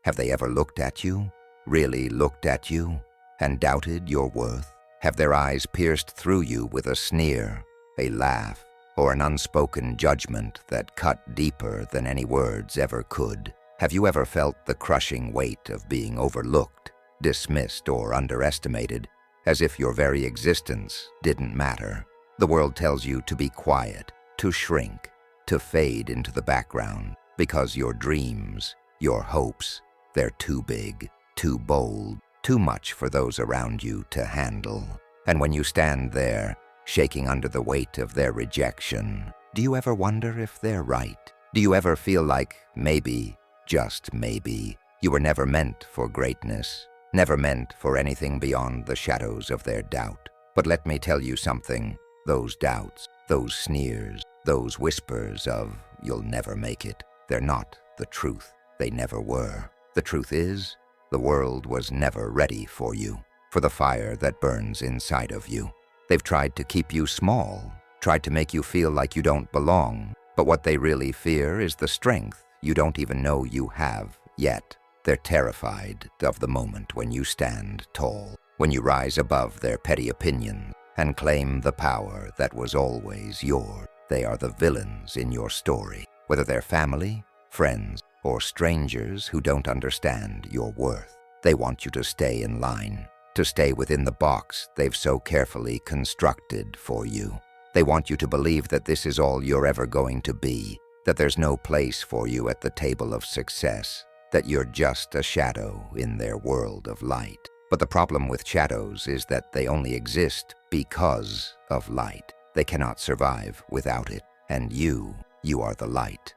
Have they ever looked at you, really looked at you, and doubted your worth? Have their eyes pierced through you with a sneer, a laugh, or an unspoken judgment that cut deeper than any words ever could? Have you ever felt the crushing weight of being overlooked, dismissed, or underestimated, as if your very existence didn't matter? The world tells you to be quiet, to shrink, to fade into the background, because your dreams, your hopes, they're too big, too bold, too much for those around you to handle. And when you stand there, shaking under the weight of their rejection, do you ever wonder if they're right? Do you ever feel like maybe, just maybe, you were never meant for greatness, never meant for anything beyond the shadows of their doubt? But let me tell you something, those doubts, those sneers, those whispers of, "You'll never make it," they're not the truth. They never were. The truth is, the world was never ready for you, for the fire that burns inside of you. They've tried to keep you small, tried to make you feel like you don't belong, but what they really fear is the strength you don't even know you have yet. They're terrified of the moment when you stand tall, when you rise above their petty opinions and claim the power that was always yours. They are the villains in your story, whether they're family, friends, or strangers who don't understand your worth. They want you to stay in line, to stay within the box they've so carefully constructed for you. They want you to believe that this is all you're ever going to be, that there's no place for you at the table of success, that you're just a shadow in their world of light. But the problem with shadows is that they only exist because of light. They cannot survive without it. And you are the light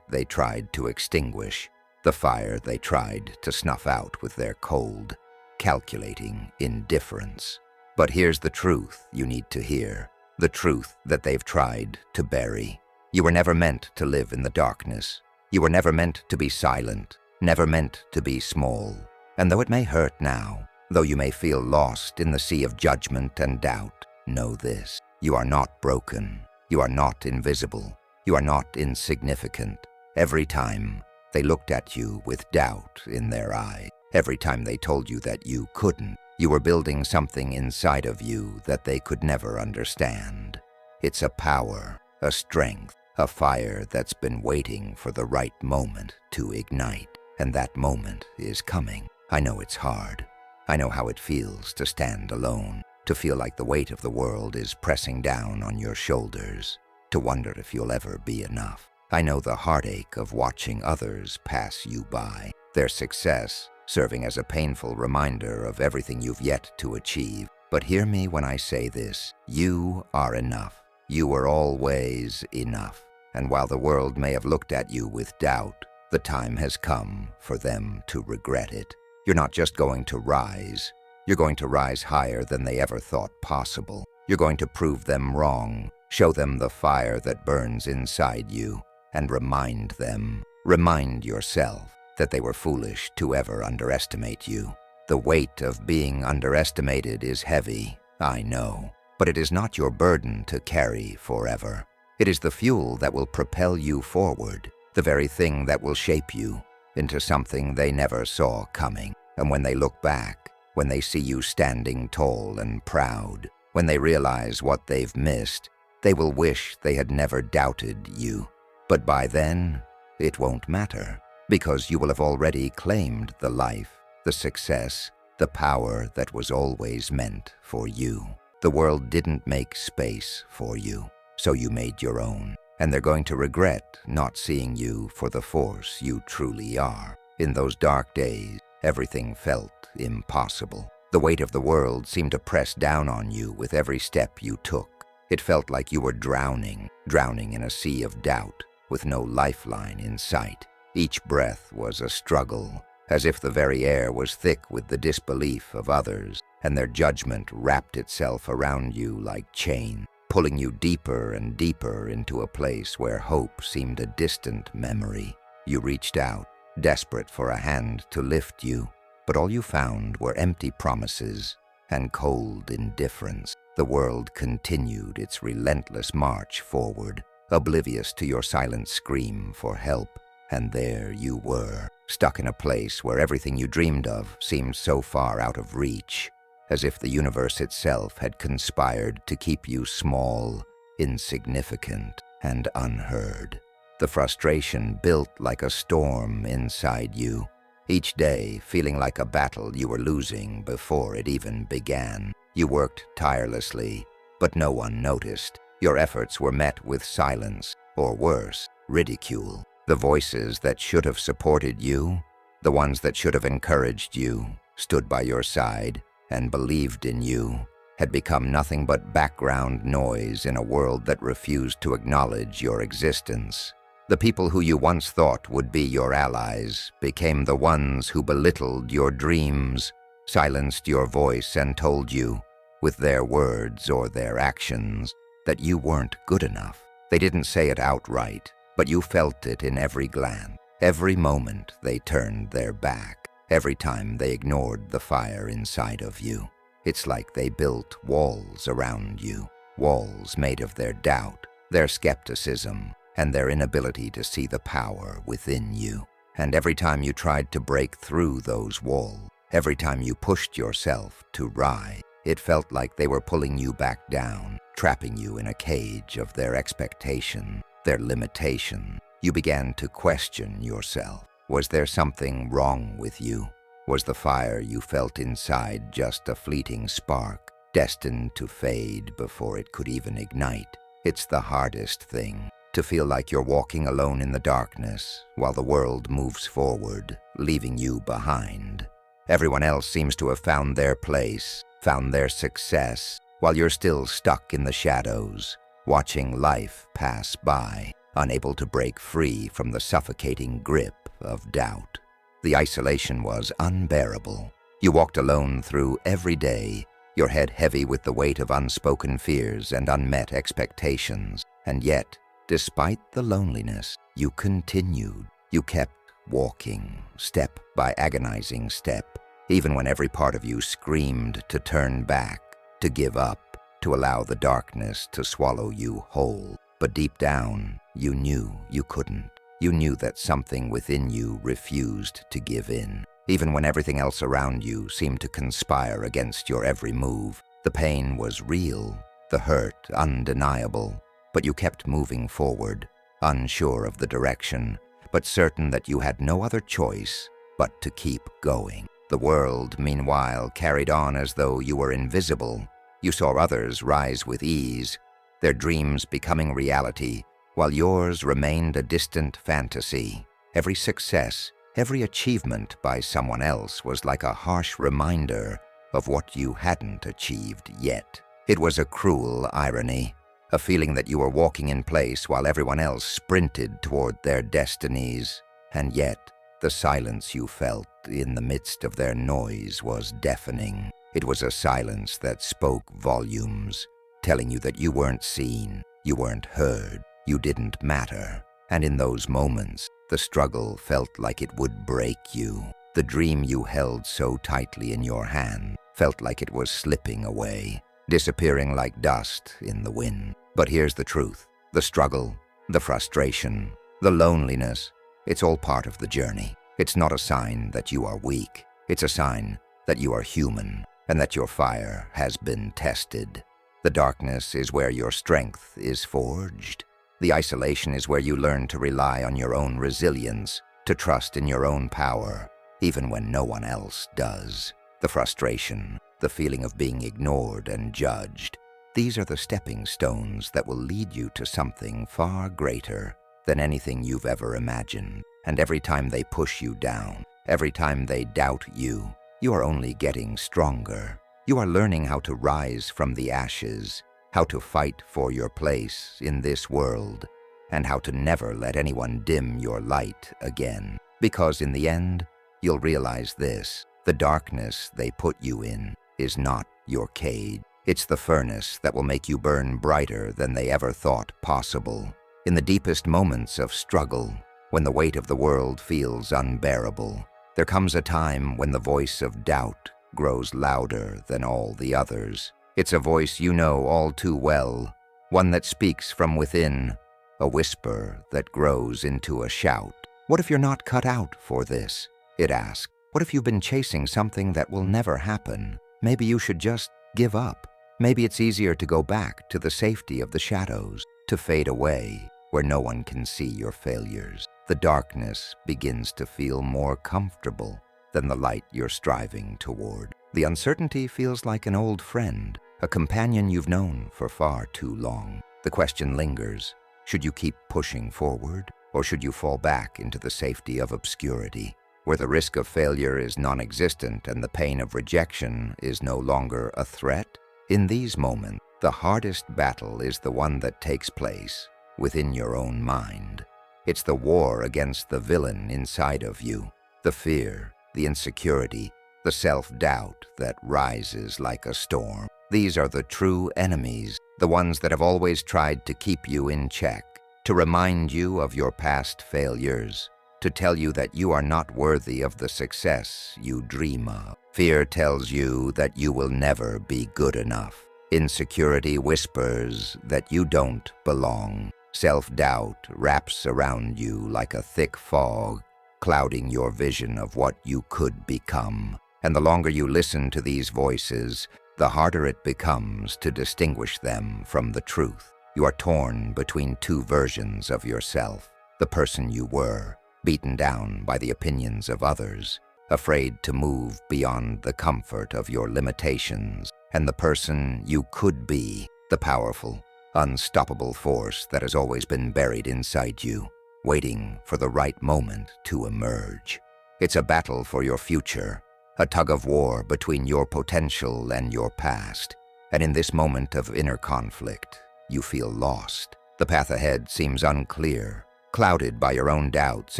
they tried to extinguish, the fire they tried to snuff out with their cold, calculating indifference. But here's the truth you need to hear, the truth that they've tried to bury. You were never meant to live in the darkness. You were never meant to be silent, never meant to be small. And though it may hurt now, though you may feel lost in the sea of judgment and doubt, know this: you are not broken. You are not invisible. You are not insignificant. Every time they looked at you with doubt in their eyes, every time they told you that you couldn't, you were building something inside of you that they could never understand. It's a power, a strength, a fire that's been waiting for the right moment to ignite. And that moment is coming. I know it's hard. I know how it feels to stand alone, to feel like the weight of the world is pressing down on your shoulders, to wonder if you'll ever be enough. I know the heartache of watching others pass you by, their success serving as a painful reminder of everything you've yet to achieve. But hear me when I say this: you are enough. You were always enough. And while the world may have looked at you with doubt, the time has come for them to regret it. You're not just going to rise. You're going to rise higher than they ever thought possible. You're going to prove them wrong, show them the fire that burns inside you, and remind yourself that they were foolish to ever underestimate you. The weight of being underestimated is heavy, I know, but it is not your burden to carry forever. It is the fuel that will propel you forward, the very thing that will shape you into something they never saw coming. And when they look back, when they see you standing tall and proud, when they realize what they've missed, they will wish they had never doubted you. But by then, it won't matter, because you will have already claimed the life, the success, the power that was always meant for you. The world didn't make space for you, so you made your own. And they're going to regret not seeing you for the force you truly are. In those dark days, everything felt impossible. The weight of the world seemed to press down on you with every step you took. It felt like you were drowning in a sea of doubt, with no lifeline in sight. Each breath was a struggle, as if the very air was thick with the disbelief of others, and their judgment wrapped itself around you like chains, pulling you deeper and deeper into a place where hope seemed a distant memory. You reached out, desperate for a hand to lift you, but all you found were empty promises and cold indifference. The world continued its relentless march forward, oblivious to your silent scream for help, and there you were, stuck in a place where everything you dreamed of seemed so far out of reach, as if the universe itself had conspired to keep you small, insignificant, and unheard. The frustration built like a storm inside you, each day feeling like a battle you were losing before it even began. You worked tirelessly, but no one noticed. Your efforts were met with silence, or worse, ridicule. The voices that should have supported you, the ones that should have encouraged you, stood by your side, and believed in you, had become nothing but background noise in a world that refused to acknowledge your existence. The people who you once thought would be your allies became the ones who belittled your dreams, silenced your voice, and told you, with their words or their actions, that you weren't good enough. They didn't say it outright, but you felt it in every glance. Every moment they turned their back, every time they ignored the fire inside of you. It's like they built walls around you, walls made of their doubt, their skepticism, and their inability to see the power within you. And every time you tried to break through those walls, every time you pushed yourself to rise, it felt like they were pulling you back down, trapping you in a cage of their expectation, their limitation. You began to question yourself. Was there something wrong with you? Was the fire you felt inside just a fleeting spark, destined to fade before it could even ignite? It's the hardest thing, to feel like you're walking alone in the darkness while the world moves forward, leaving you behind. Everyone else seems to have found their place, found their success, while you're still stuck in the shadows, watching life pass by, unable to break free from the suffocating grip of doubt. The isolation was unbearable. You walked alone through every day, your head heavy with the weight of unspoken fears and unmet expectations. And yet, despite the loneliness, you continued. You kept walking, step by agonizing step, even when every part of you screamed to turn back, to give up, to allow the darkness to swallow you whole. But deep down, you knew you couldn't. You knew that something within you refused to give in. Even when everything else around you seemed to conspire against your every move, the pain was real, the hurt undeniable. But you kept moving forward, unsure of the direction, but certain that you had no other choice but to keep going. The world, meanwhile, carried on as though you were invisible. You saw others rise with ease, their dreams becoming reality, while yours remained a distant fantasy. Every success, every achievement by someone else was like a harsh reminder of what you hadn't achieved yet. It was a cruel irony, a feeling that you were walking in place while everyone else sprinted toward their destinies, and yet the silence you felt in the midst of their noise was deafening. It was a silence that spoke volumes, telling you that you weren't seen, you weren't heard, you didn't matter. And in those moments, the struggle felt like it would break you. The dream you held so tightly in your hand felt like it was slipping away, disappearing like dust in the wind. But here's the truth. The struggle, the frustration, the loneliness, it's all part of the journey. It's not a sign that you are weak. It's a sign that you are human and that your fire has been tested. The darkness is where your strength is forged. The isolation is where you learn to rely on your own resilience, to trust in your own power, even when no one else does. The frustration, the feeling of being ignored and judged, these are the stepping stones that will lead you to something far greater than anything you've ever imagined. And every time they push you down, every time they doubt you, you are only getting stronger. You are learning how to rise from the ashes, how to fight for your place in this world, and how to never let anyone dim your light again. Because in the end, you'll realize this: the darkness they put you in is not your cage. It's the furnace that will make you burn brighter than they ever thought possible. In the deepest moments of struggle, when the weight of the world feels unbearable, there comes a time when the voice of doubt grows louder than all the others. It's a voice you know all too well, one that speaks from within, a whisper that grows into a shout. What if you're not cut out for this? It asks. What if you've been chasing something that will never happen? Maybe you should just give up. Maybe it's easier to go back to the safety of the shadows, to fade away where no one can see your failures. The darkness begins to feel more comfortable than the light you're striving toward. The uncertainty feels like an old friend, a companion you've known for far too long. The question lingers. Should you keep pushing forward, or should you fall back into the safety of obscurity, where the risk of failure is non-existent and the pain of rejection is no longer a threat? In these moments, the hardest battle is the one that takes place within your own mind. It's the war against the villain inside of you, the fear, the insecurity, the self-doubt that rises like a storm. These are the true enemies, the ones that have always tried to keep you in check, to remind you of your past failures, to tell you that you are not worthy of the success you dream of. Fear tells you that you will never be good enough. Insecurity whispers that you don't belong. Self-doubt wraps around you like a thick fog, clouding your vision of what you could become. And the longer you listen to these voices, the harder it becomes to distinguish them from the truth. You are torn between two versions of yourself: the person you were, beaten down by the opinions of others, afraid to move beyond the comfort of your limitations, and the person you could be, the powerful, unstoppable force that has always been buried inside you, waiting for the right moment to emerge. It's a battle for your future, a tug-of-war between your potential and your past. And in this moment of inner conflict, you feel lost. The path ahead seems unclear, clouded by your own doubts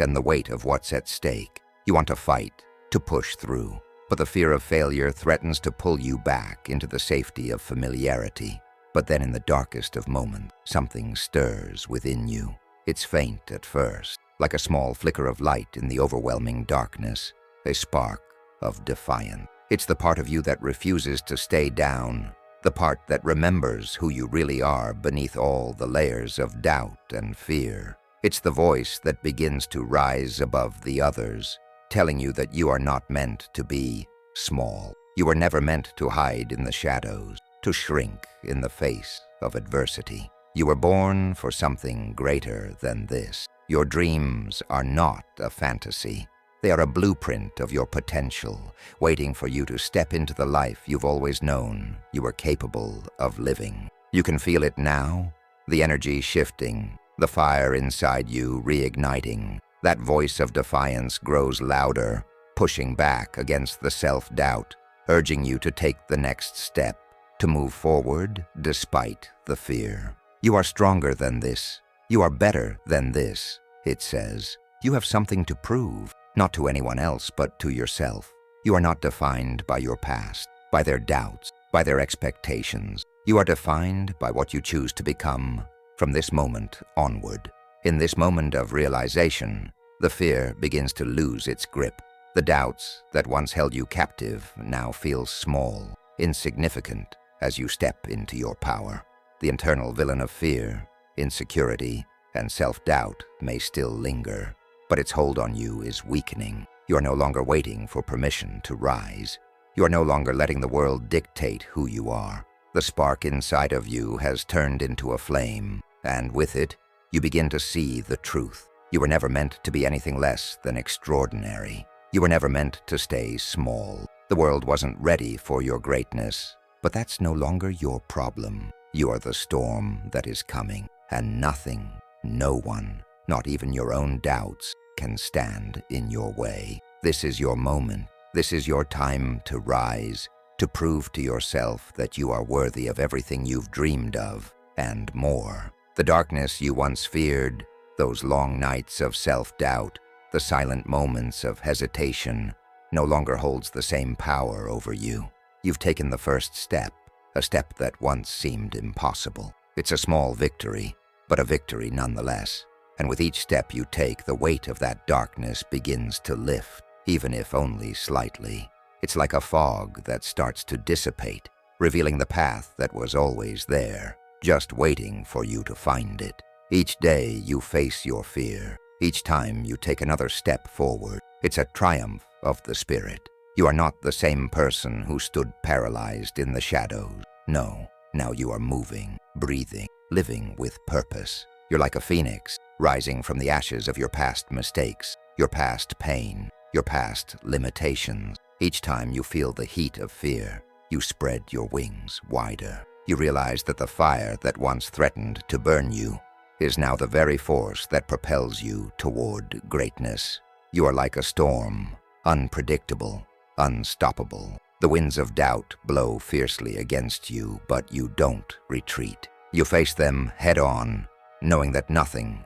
and the weight of what's at stake. You want to fight, to push through, but the fear of failure threatens to pull you back into the safety of familiarity. But then in the darkest of moments, something stirs within you. It's faint at first, like a small flicker of light in the overwhelming darkness, a spark of defiance. It's the part of you that refuses to stay down, the part that remembers who you really are beneath all the layers of doubt and fear. It's the voice that begins to rise above the others, telling you that you are not meant to be small. You were never meant to hide in the shadows, to shrink in the face of adversity. You were born for something greater than this. Your dreams are not a fantasy. They are a blueprint of your potential, waiting for you to step into the life you've always known you were capable of living. You can feel it now, the energy shifting, the fire inside you reigniting. That voice of defiance grows louder, pushing back against the self-doubt, urging you to take the next step, to move forward despite the fear. You are stronger than this. You are better than this, it says. You have something to prove, not to anyone else but to yourself. You are not defined by your past, by their doubts, by their expectations. You are defined by what you choose to become from this moment onward. In this moment of realization, the fear begins to lose its grip. The doubts that once held you captive now feel small, insignificant as you step into your power. The internal villain of fear, insecurity, and self-doubt may still linger, but its hold on you is weakening. You are no longer waiting for permission to rise. You are no longer letting the world dictate who you are. The spark inside of you has turned into a flame, and with it, you begin to see the truth. You were never meant to be anything less than extraordinary. You were never meant to stay small. The world wasn't ready for your greatness, but that's no longer your problem. You are the storm that is coming, and nothing, no one, not even your own doubts, can stand in your way. This is your moment. This is your time to rise, to prove to yourself that you are worthy of everything you've dreamed of, and more. The darkness you once feared, those long nights of self-doubt, the silent moments of hesitation, no longer holds the same power over you. You've taken the first step, a step that once seemed impossible. It's a small victory, but a victory nonetheless. And with each step you take, the weight of that darkness begins to lift, even if only slightly. It's like a fog that starts to dissipate, revealing the path that was always there, just waiting for you to find it. Each day you face your fear, Each time you take another step forward, it's a triumph of the spirit. You are not the same person who stood paralyzed in the shadows. No, now you are moving, breathing, living with purpose. You're like a phoenix, rising from the ashes of your past mistakes, your past pain, your past limitations. Each time you feel the heat of fear, you spread your wings wider. You realize that the fire that once threatened to burn you is now the very force that propels you toward greatness. You are like a storm, unpredictable, unstoppable. The winds of doubt blow fiercely against you, but you don't retreat. You face them head-on, knowing that nothing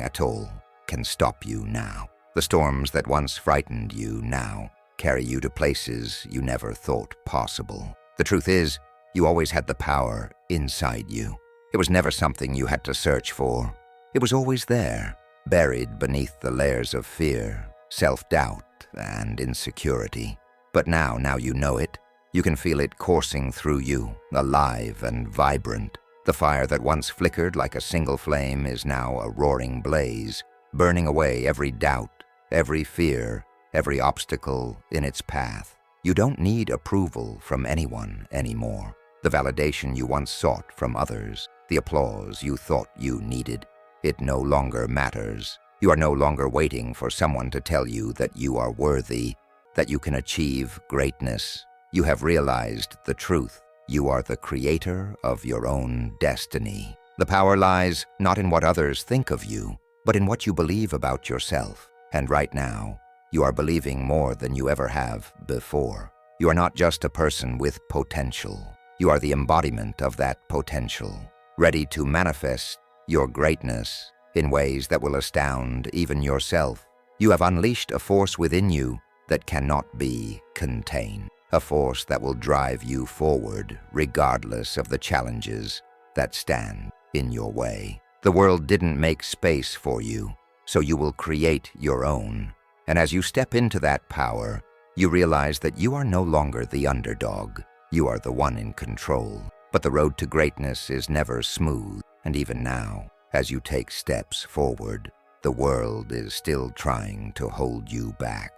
at all, can stop you now. The storms that once frightened you now carry you to places you never thought possible. The truth is, you always had the power inside you. It was never something you had to search for. It was always there, buried beneath the layers of fear, self-doubt, and insecurity. But now you know it. You can feel it coursing through you, alive and vibrant. The fire that once flickered like a single flame is now a roaring blaze, burning away every doubt, every fear, every obstacle in its path. You don't need approval from anyone anymore. The validation you once sought from others, the applause you thought you needed, it no longer matters. You are no longer waiting for someone to tell you that you are worthy, that you can achieve greatness. You have realized the truth. You are the creator of your own destiny. The power lies not in what others think of you, but in what you believe about yourself. And right now, you are believing more than you ever have before. You are not just a person with potential. You are the embodiment of that potential, ready to manifest your greatness in ways that will astound even yourself. You have unleashed a force within you that cannot be contained, a force that will drive you forward regardless of the challenges that stand in your way. The world didn't make space for you, so you will create your own. And as you step into that power, you realize that you are no longer the underdog. You are the one in control. But the road to greatness is never smooth, and even now, as you take steps forward, the world is still trying to hold you back.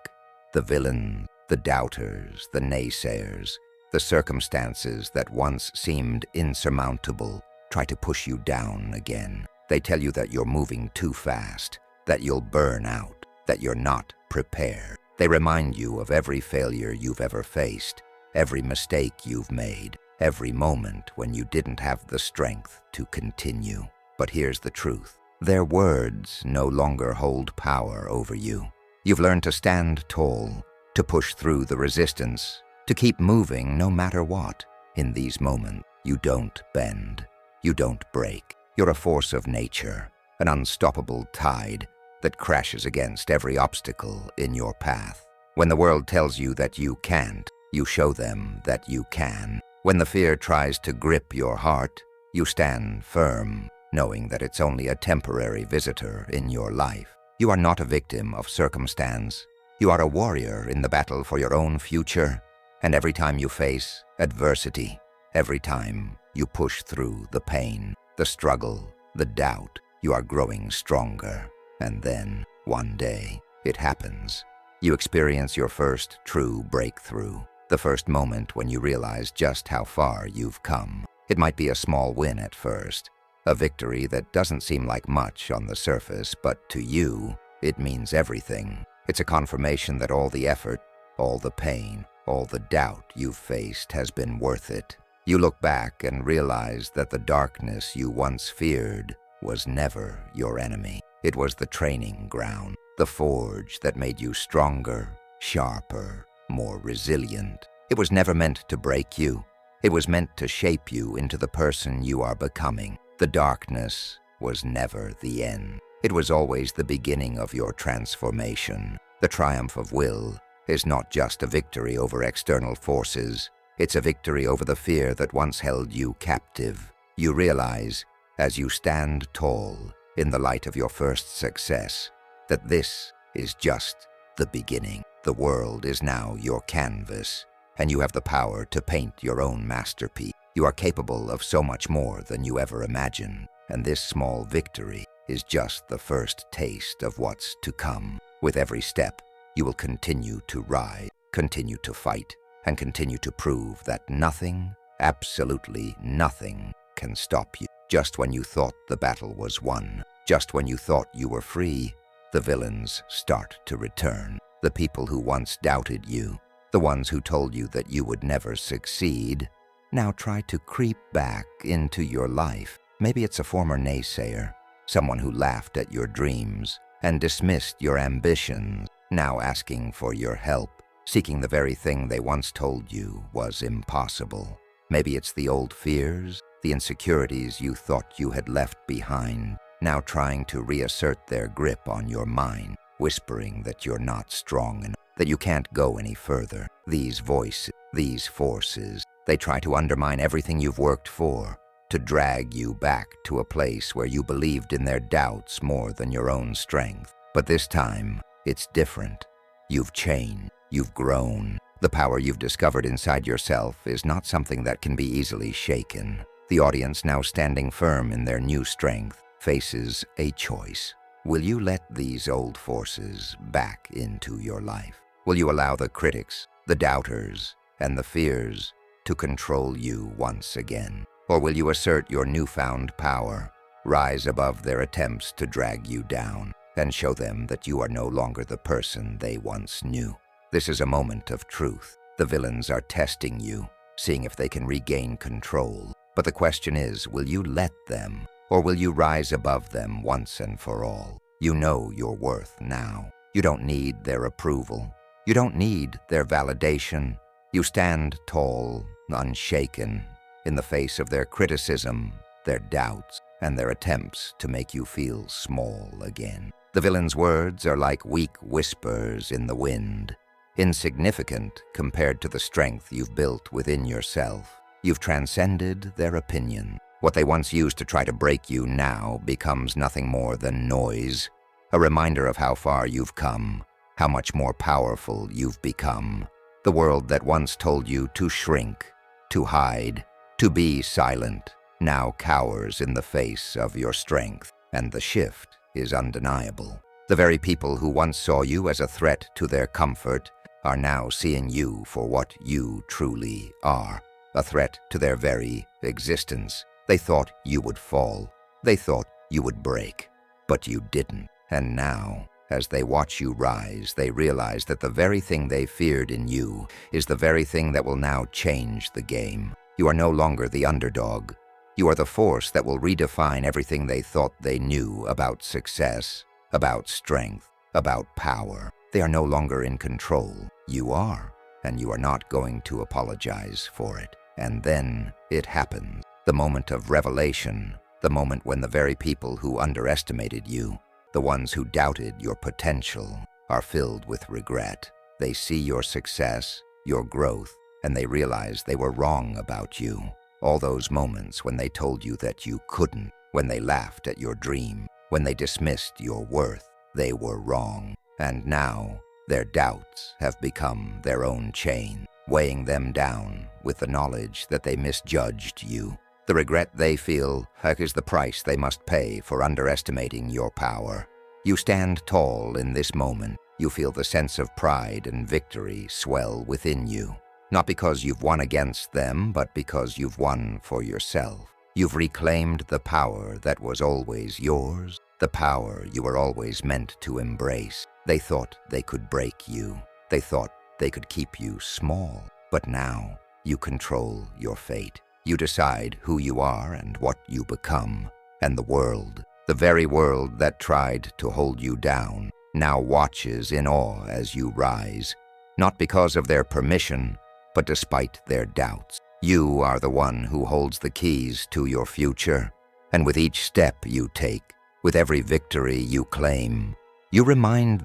The villains, the doubters, the naysayers, the circumstances that once seemed insurmountable try to push you down again. They tell you that you're moving too fast, that you'll burn out, that you're not prepared. They remind you of every failure you've ever faced, every mistake you've made, every moment when you didn't have the strength to continue. But here's the truth. Their words no longer hold power over you. You've learned to stand tall, to push through the resistance, to keep moving no matter what. In these moments, you don't bend, you don't break. You're a force of nature, an unstoppable tide that crashes against every obstacle in your path. When the world tells you that you can't, you show them that you can. When the fear tries to grip your heart, you stand firm, knowing that it's only a temporary visitor in your life. You are not a victim of circumstance. You are a warrior in the battle for your own future. And every time you face adversity, every time you push through the pain, the struggle, the doubt, you are growing stronger. And then, one day, it happens. You experience your first true breakthrough, the first moment when you realize just how far you've come. It might be a small win at first, a victory that doesn't seem like much on the surface, but to you, it means everything. It's a confirmation that all the effort, all the pain, all the doubt you've faced has been worth it. You look back and realize that the darkness you once feared was never your enemy. It was the training ground, the forge that made you stronger, sharper, more resilient. It was never meant to break you. It was meant to shape you into the person you are becoming. The darkness was never the end. It was always the beginning of your transformation. The triumph of will is not just a victory over external forces. It's a victory over the fear that once held you captive. You realize, as you stand tall in the light of your first success, that this is just the beginning. The world is now your canvas, and you have the power to paint your own masterpiece. You are capable of so much more than you ever imagined, and this small victory is just the first taste of what's to come. With every step, you will continue to rise, continue to fight, and continue to prove that nothing, absolutely nothing, can stop you. Just when you thought the battle was won, just when you thought you were free, the villains start to return. The people who once doubted you, the ones who told you that you would never succeed, now try to creep back into your life. Maybe it's a former naysayer, someone who laughed at your dreams and dismissed your ambitions, now asking for your help, seeking the very thing they once told you was impossible. Maybe it's the old fears, the insecurities you thought you had left behind, now trying to reassert their grip on your mind, whispering that you're not strong enough, that you can't go any further. These voices, these forces, they try to undermine everything you've worked for, to drag you back to a place where you believed in their doubts more than your own strength. But this time, it's different. You've changed, you've grown. The power you've discovered inside yourself is not something that can be easily shaken. The audience, now standing firm in their new strength, faces a choice. Will you let these old forces back into your life? Will you allow the critics, the doubters, and the fears to control you once again? Or will you assert your newfound power, rise above their attempts to drag you down, and show them that you are no longer the person they once knew? This is a moment of truth. The villains are testing you, seeing if they can regain control. But the question is, will you let them, or will you rise above them once and for all? You know your worth now. You don't need their approval. You don't need their validation. You stand tall, unshaken, in the face of their criticism, their doubts, and their attempts to make you feel small again. The villain's words are like weak whispers in the wind, insignificant compared to the strength you've built within yourself. You've transcended their opinion. What they once used to try to break you now becomes nothing more than noise, a reminder of how far you've come, how much more powerful you've become. The world that once told you to shrink, to hide, to be silent, now cowers in the face of your strength, and the shift is undeniable. The very people who once saw you as a threat to their comfort are now seeing you for what you truly are, a threat to their very existence. They thought you would fall. They thought you would break, but you didn't. And now, as they watch you rise, they realize that the very thing they feared in you is the very thing that will now change the game. You are no longer the underdog. You are the force that will redefine everything they thought they knew about success, about strength, about power. They are no longer in control. You are, and you are not going to apologize for it. And then it happens. The moment of revelation, the moment when the very people who underestimated you, the ones who doubted your potential, are filled with regret. They see your success, your growth, and they realize they were wrong about you. All those moments when they told you that you couldn't, when they laughed at your dream, when they dismissed your worth, they were wrong. And now, their doubts have become their own chain, weighing them down with the knowledge that they misjudged you. The regret they feel is the price they must pay for underestimating your power. You stand tall in this moment. You feel the sense of pride and victory swell within you. Not because you've won against them, but because you've won for yourself. You've reclaimed the power that was always yours, the power you were always meant to embrace. They thought they could break you. They thought they could keep you small. But now, you control your fate. You decide who you are and what you become. And the world, the very world that tried to hold you down, now watches in awe as you rise. Not because of their permission, but despite their doubts. You are the one who holds the keys to your future. And with each step you take, with every victory you claim, you remind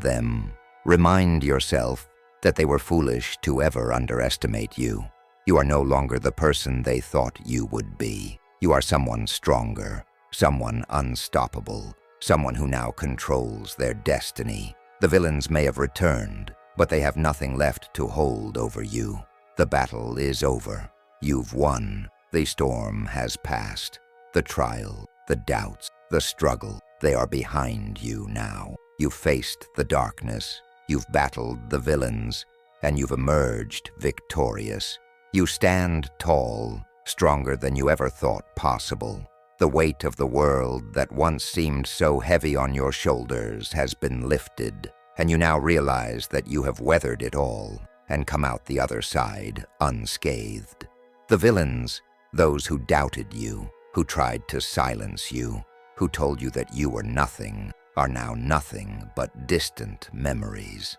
yourself that they were foolish to ever underestimate you. You are no longer the person they thought you would be. You are someone stronger, someone unstoppable, someone who now controls their destiny. The villains may have returned, but they have nothing left to hold over you. The battle is over. You've won. The storm has passed. The trial, the doubts, the struggle, They are behind you now. You've faced the darkness, you've battled the villains, and you've emerged victorious. You stand tall, stronger than you ever thought possible. The weight of the world that once seemed so heavy on your shoulders has been lifted, and you now realize that you have weathered it all and come out the other side unscathed. The villains, those who doubted you, who tried to silence you, who told you that you were nothing, are now nothing but distant memories.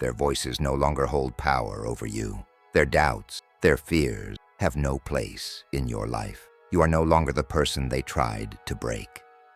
Their voices no longer hold power over you. Their doubts, their fears, have no place in your life. You are no longer the person they tried to break.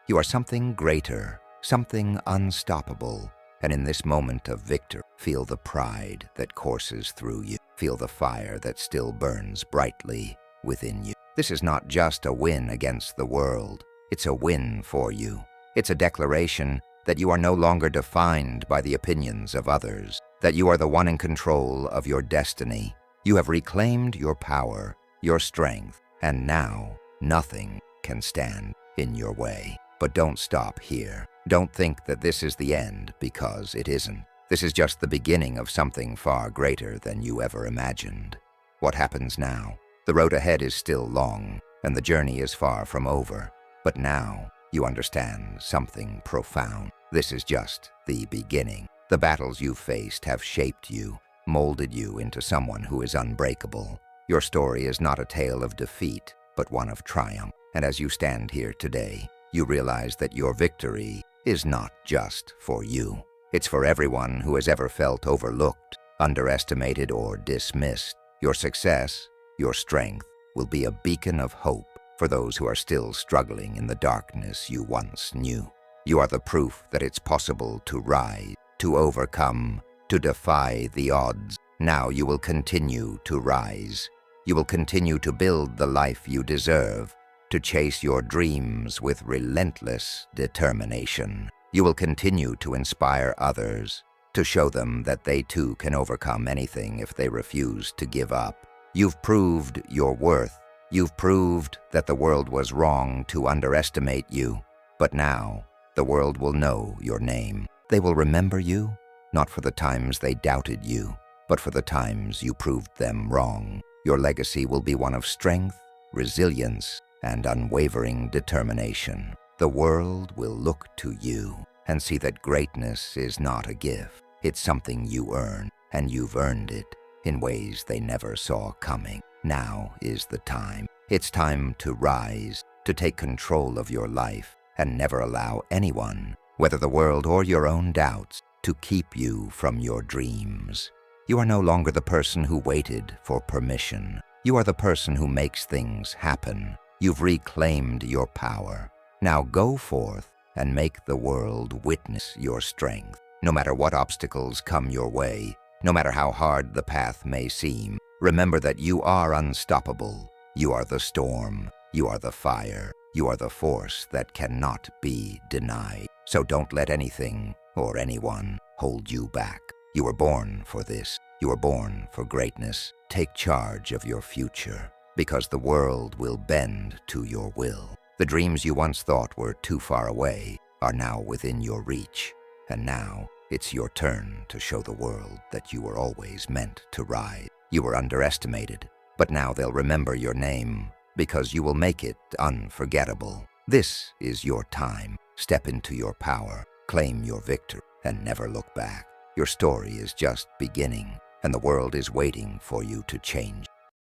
You are something greater, something unstoppable. And in this moment of victory, feel the pride that courses through you. Feel the fire that still burns brightly within you. This is not just a win against the world. It's a win for you. It's a declaration that you are no longer defined by the opinions of others, that you are the one in control of your destiny. You have reclaimed your power, your strength, and now nothing can stand in your way. But don't stop here. Don't think that this is the end, because it isn't. This is just the beginning of something far greater than you ever imagined. What happens now? The road ahead is still long, and the journey is far from over. But now, you understand something profound. This is just the beginning. The battles you've faced have shaped you, molded you into someone who is unbreakable. Your story is not a tale of defeat, but one of triumph. And as you stand here today, you realize that your victory is not just for you. It's for everyone who has ever felt overlooked, underestimated, or dismissed. Your success, your strength, will be a beacon of hope for those who are still struggling in the darkness you once knew. You are the proof that it's possible to rise, to overcome, to defy the odds. Now you will continue to rise. You will continue to build the life you deserve, to chase your dreams with relentless determination. You will continue to inspire others, to show them that they too can overcome anything if they refuse to give up. You've proved your worth. You've proved that the world was wrong to underestimate you. But now, the world will know your name. They will remember you, not for the times they doubted you, but for the times you proved them wrong. Your legacy will be one of strength, resilience, and unwavering determination. The world will look to you and see that greatness is not a gift. It's something you earn, and you've earned it in ways they never saw coming. Now is the time. It's time to rise, to take control of your life, and never allow anyone, whether the world or your own doubts, to keep you from your dreams. You are no longer the person who waited for permission. You are the person who makes things happen. You've reclaimed your power. Now go forth and make the world witness your strength. No matter what obstacles come your way, no matter how hard the path may seem, remember that you are unstoppable. You are the storm. You are the fire. You are the force that cannot be denied. So don't let anything or anyone hold you back. You were born for this. You were born for greatness. Take charge of your future, because the world will bend to your will. The dreams you once thought were too far away are now within your reach. And now it's your turn to show the world that you were always meant to rise. You were underestimated, but now they'll remember your name, because you will make it unforgettable. This is your time. Step into your power, claim your victory, and never look back. Your story is just beginning, and the world is waiting for you to change.